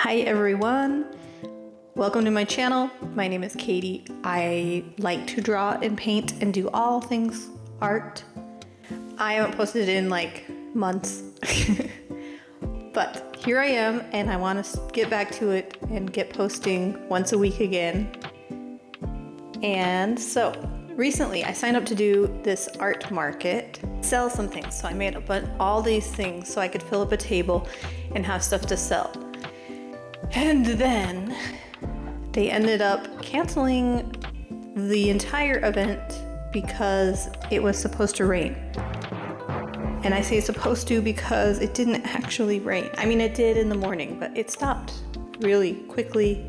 Hi everyone, welcome to my channel. My name is Katie. I like to draw and paint and do all things art. I haven't posted in like months, but here I am and I want to get back to it and get posting once a week again. And so recently I signed up to do this art market, sell some things. So I made up all these things so I could fill up a table and have stuff to sell. And then they ended up canceling the entire event because it was supposed to rain. And I say supposed to because it didn't actually rain. I mean, it did in the morning, but it stopped really quickly.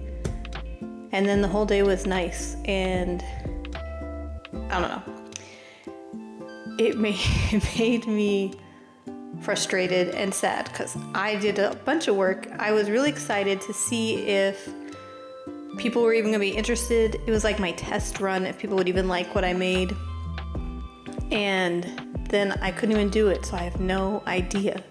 And then the whole day was nice. And I don't know. It made me frustrated and sad because I did a bunch of work. I was really excited to see if people were even gonna be interested. It was like my test run, if people would even like what I made. And then I couldn't even do it, so I have no idea.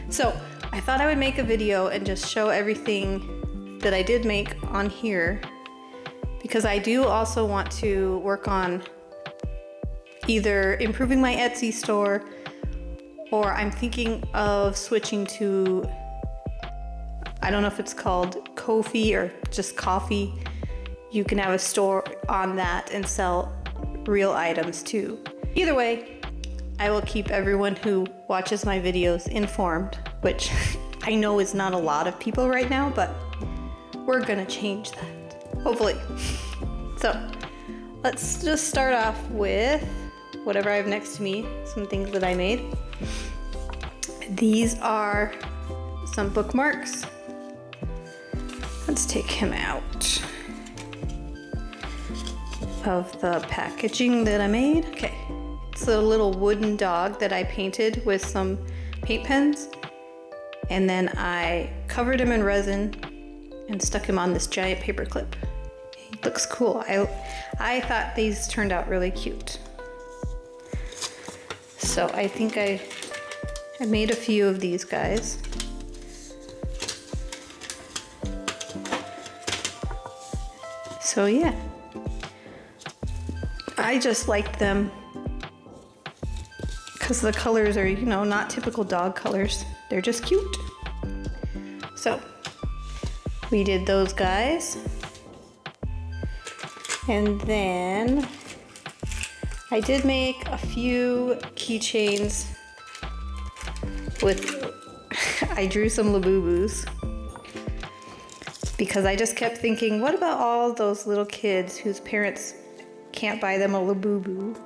So I thought I would make a video and just show everything that I did make on here, because I do also want to work on either improving my Etsy store, or I'm thinking of switching to, I don't know if it's called Ko-fi or just coffee. You can have a store on that and sell real items too. Either way, I will keep everyone who watches my videos informed, which I know is not a lot of people right now, but we're gonna change that, hopefully. So let's just start off with whatever I have next to me, some things that I made. These are some bookmarks. Let's take him out of the packaging that I made. Okay, it's a little wooden dog that I painted with some paint pens. And then I covered him in resin and stuck him on this giant paper clip. He looks cool. I thought these turned out really cute. So I think I made a few of these guys. So yeah, I just liked them because the colors are, you know, not typical dog colors. They're just cute. So we did those guys. And then I did make a few keychains with, I drew some Labubus because I just kept thinking, what about all those little kids whose parents can't buy them a Labubu,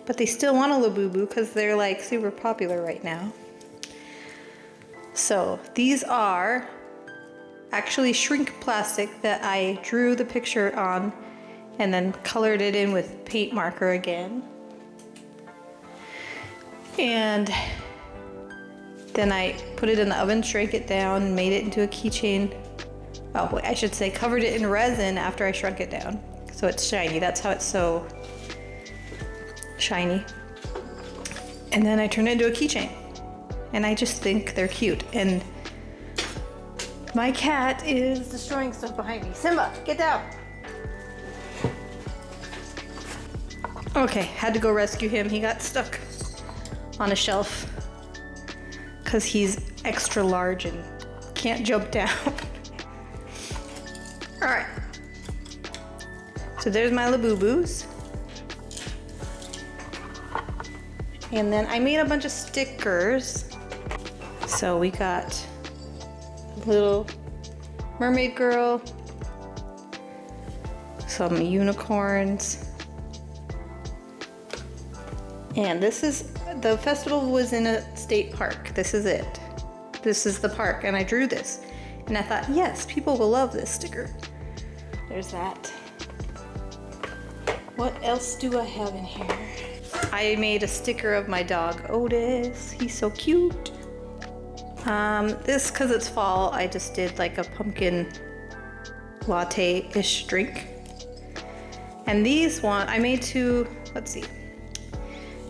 but they still want a Labubu because they're like super popular right now. So these are actually shrink plastic that I drew the picture on and then colored it in with paint marker again. And then I put it in the oven, shrank it down, and made it into a keychain. Oh, wait, I should say covered it in resin after I shrunk it down. So it's shiny, that's how it's so shiny. And then I turned it into a keychain. And I just think they're cute. And my cat is destroying stuff behind me. Simba, get down. Okay, had to go rescue him. He got stuck on a shelf because he's extra large and can't jump down. All right, so there's my Labubus. And then I made a bunch of stickers. So we got a little mermaid girl, some unicorns, and this is, the festival was in a state park. This is it. This is the park, and I drew this. And I thought, yes, people will love this sticker. There's that. What else do I have in here? I made a sticker of my dog, Otis. He's so cute. This, because it's fall, I just did like a pumpkin latte-ish drink. And these I made two, let's see.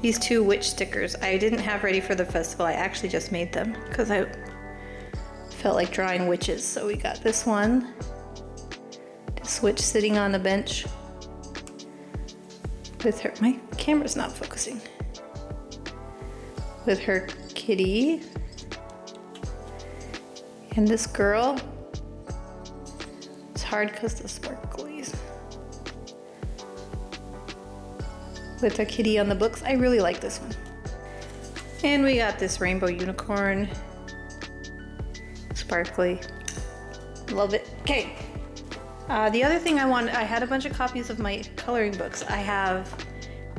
These two witch stickers I didn't have ready for the festival. I actually just made them because I felt like drawing witches, so we got this one. This witch sitting on a bench with her, my camera's not focusing, with her kitty. And this girl, it's hard because the sparklies. With a kitty on the books. I really like this one. And we got this rainbow unicorn. Sparkly. Love it. Okay. The other thing I had a bunch of copies of my coloring books. I have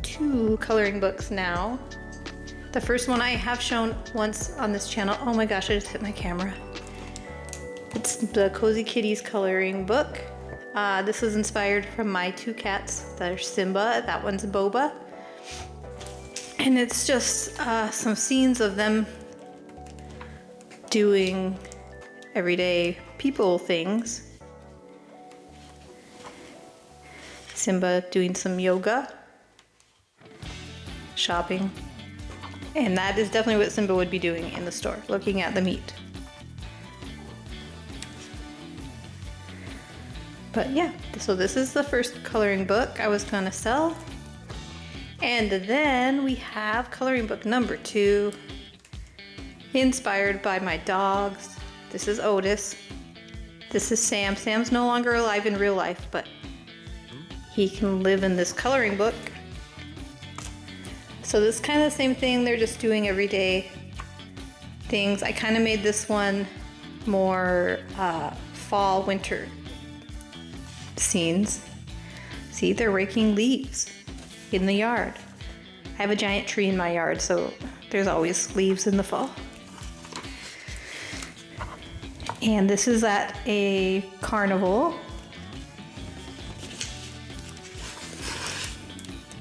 2 coloring books now. The first one I have shown once on this channel. Oh my gosh, I just hit my camera. It's the Cozy Kitties coloring book. This is inspired from my 2 cats. There's Simba, that one's Boba. And it's just some scenes of them doing everyday people things. Simba doing some yoga, shopping. And that is definitely what Simba would be doing in the store, looking at the meat. But yeah, so this is the first coloring book I was gonna sell. And then we have coloring book number 2, inspired by my dogs. This is Otis. This is Sam. Sam's no longer alive in real life, but he can live in this coloring book. So this is kind of the same thing. They're just doing everyday things. I kind of made this one more fall, winter scenes. See, they're raking leaves in the yard. I have a giant tree in my yard, so there's always leaves in the fall. And this is at a carnival.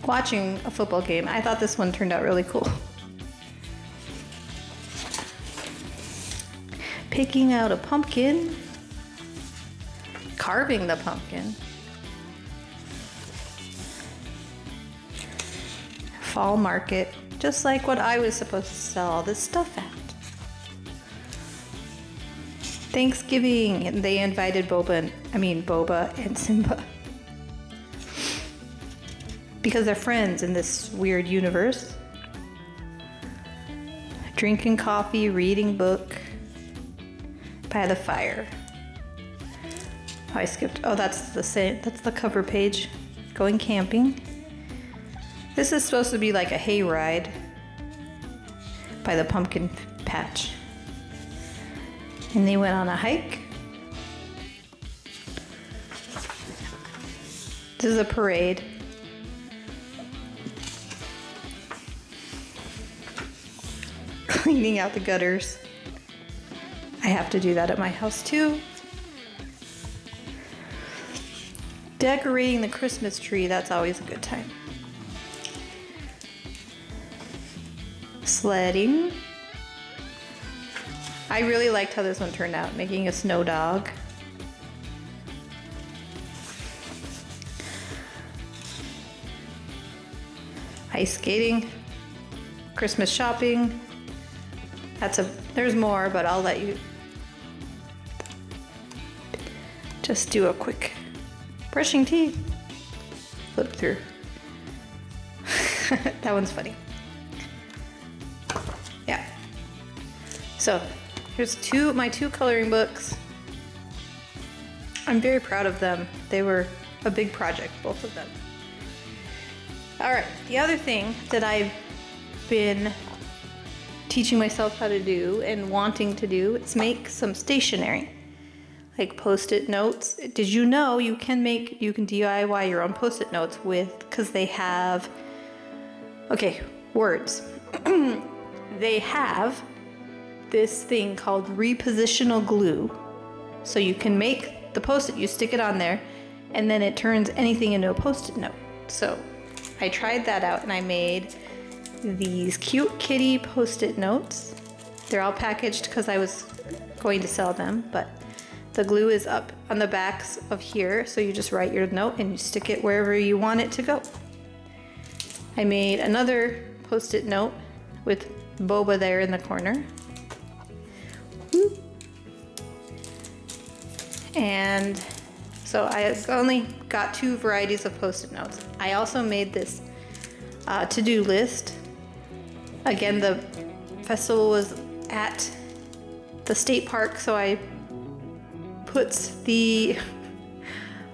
Watching a football game. I thought this one turned out really cool. Picking out a pumpkin. Carving the pumpkin. Fall market, just like what I was supposed to sell all this stuff at. Thanksgiving, and they invited Boba and Simba. Because they're friends in this weird universe. Drinking coffee, reading book by the fire. Oh, I skipped. Oh, that's the cover page. Going camping. This is supposed to be like a hayride by the pumpkin patch. And they went on a hike. This is a parade. Cleaning out the gutters. I have to do that at my house too. Decorating the Christmas tree, that's always a good time. Sledding. I really liked how this one turned out, making a snow dog. Ice skating. Christmas shopping. There's more, but I'll let you just do a quick brushing teeth. Flip through. That one's funny. Yeah. So here's my two coloring books. I'm very proud of them. They were a big project, both of them. All right, the other thing that I've been teaching myself how to do and wanting to do is make some stationery, like Post-it notes. Did you know you can DIY your own Post-it notes because they have, words. They have this thing called repositional glue. So you can make the Post-it, you stick it on there, and then it turns anything into a Post-it note. So I tried that out and I made these cute kitty Post-it notes. They're all packaged because I was going to sell them, but the glue is up on the backs of here, so you just write your note and you stick it wherever you want it to go. I made another Post-it note with Boba there in the corner. And so I only got 2 varieties of Post-it notes. I also made this to-do list. Again, the festival was at the state park, so I put the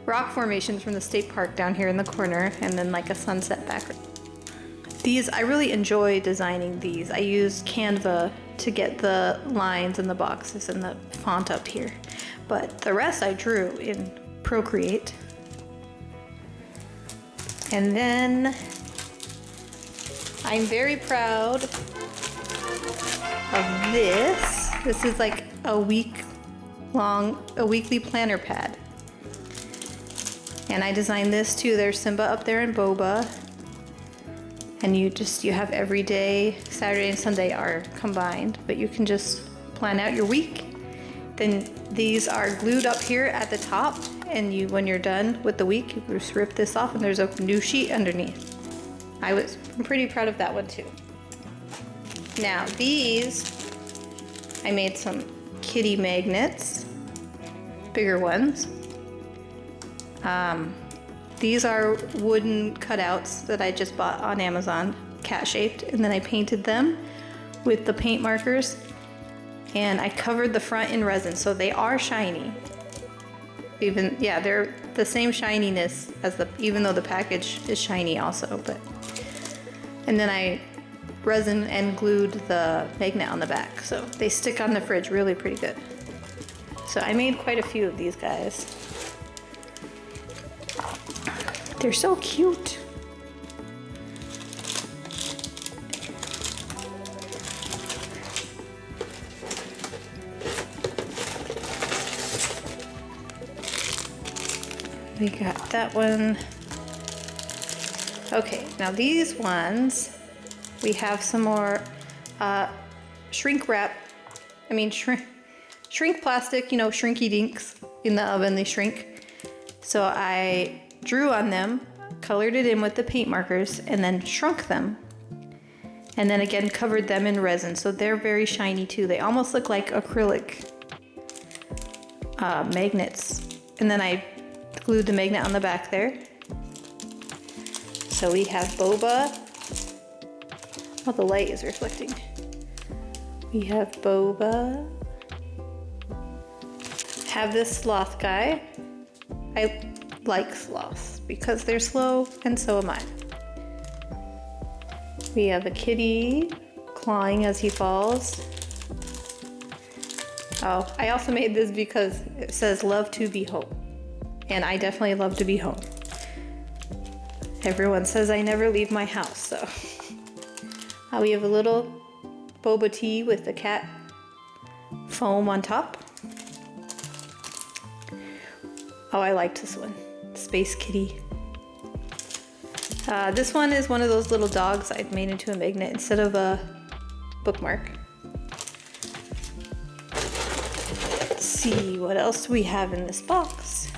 rock formations from the state park down here in the corner, and then like a sunset background. These, I really enjoy designing these. I used Canva to get the lines and the boxes and the font up here, but the rest I drew in Procreate. And then I'm very proud of this. This is like a weekly planner pad. And I designed this too. There's Simba up there and Boba. And you have every day, Saturday and Sunday are combined, but you can just plan out your week. Then these are glued up here at the top, and when you're done with the week, you just rip this off and there's a new sheet underneath. I'm pretty proud of that one too. Now these, I made some kitty magnets, bigger ones. These are wooden cutouts that I just bought on Amazon, cat shaped, and then I painted them with the paint markers, and I covered the front in resin, so they are shiny. They're the same shininess as even though the package is shiny also, and then I resin and glued the magnet on the back, so they stick on the fridge really pretty good. So I made quite a few of these guys. They're so cute. We got that one. Okay, now these ones, we have some more shrink plastic, shrinky dinks in the oven, they shrink. So I drew on them, colored it in with the paint markers, and then shrunk them. And then again covered them in resin, so they're very shiny too. They almost look like acrylic magnets. And then I glued the magnet on the back there. So we have Boba. Oh, the light is reflecting. We have Boba. Have this sloth guy. I like sloths because they're slow, and so am I. We have a kitty clawing as he falls. Oh, I also made this because it says love to be home, and I definitely love to be home. Everyone says I never leave my house, so. We have a little boba tea with the cat foam on top. Oh, I liked this one. Space Kitty. This one is one of those little dogs I've made into a magnet instead of a bookmark. Let's see, what else do we have in this box?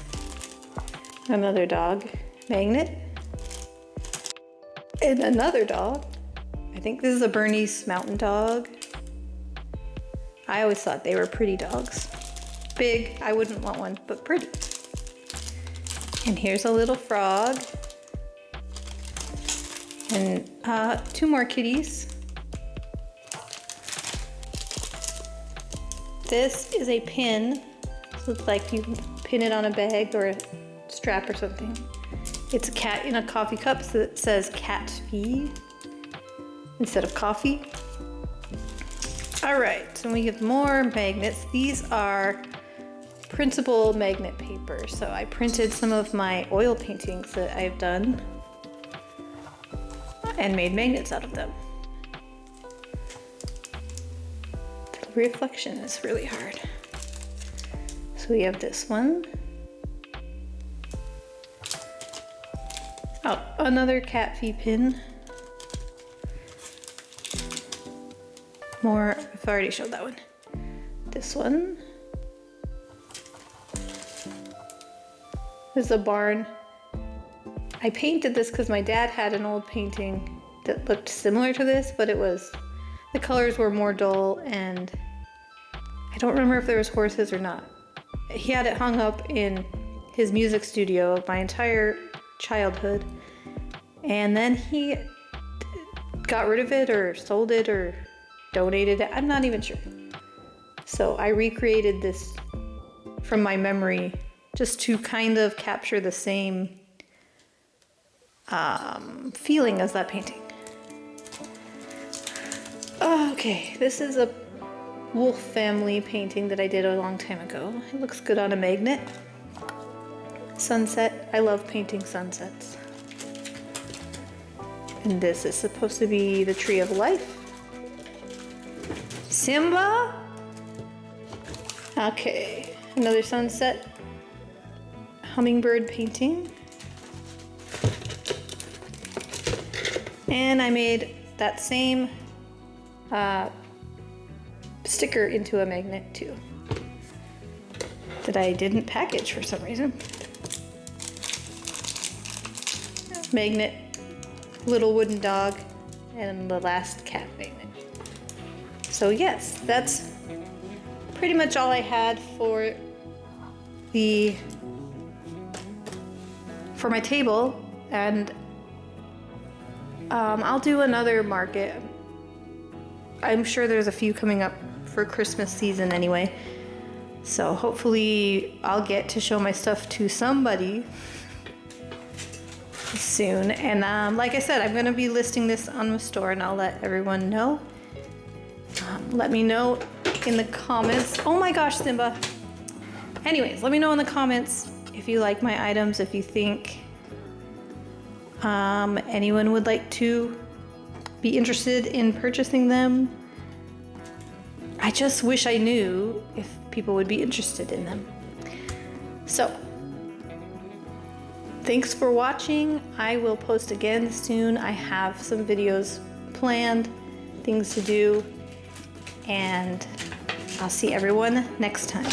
Another dog magnet. And another dog. I think this is a Bernese Mountain Dog. I always thought they were pretty dogs. Big, I wouldn't want one, but pretty. And here's a little frog. And 2 more kitties. This is a pin. So it's like you can pin it on a bag or a strap or something. It's a cat in a coffee cup, so it says cat fee instead of coffee. All right, so we have more magnets. These are printable magnet paper. So I printed some of my oil paintings that I've done and made magnets out of them. The reflection is really hard. So we have this one. Oh, another cat fee pin. More, I've already showed that one. This one. This is a barn. I painted this because my dad had an old painting that looked similar to this, but the colors were more dull, and I don't remember if there was horses or not. he had it hung up in his music studio of my entire childhood. And then he got rid of it or sold it or donated it. I'm not even sure. So I recreated this from my memory just to kind of capture the same feeling as that painting. Okay, this is a wolf family painting that I did a long time ago. It looks good on a magnet. Sunset. I love painting sunsets. And this is supposed to be the tree of life. Simba? Okay, another sunset hummingbird painting. And I made that same sticker into a magnet too, that I didn't package for some reason. Magnet, little wooden dog, and the last cat magnet. So yes, that's pretty much all I had for my table, and I'll do another market. I'm sure there's a few coming up for Christmas season anyway, so hopefully I'll get to show my stuff to somebody soon. And like I said, I'm gonna be listing this on the store, and I'll let everyone know. Let me know in the comments. Oh my gosh, Simba. Anyways, let me know in the comments if you like my items, if you think anyone would like to be interested in purchasing them. I just wish I knew if people would be interested in them. So, thanks for watching. I will post again soon. I have some videos planned, things to do, and I'll see everyone next time.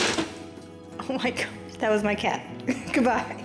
Oh my gosh, that was my cat. Goodbye.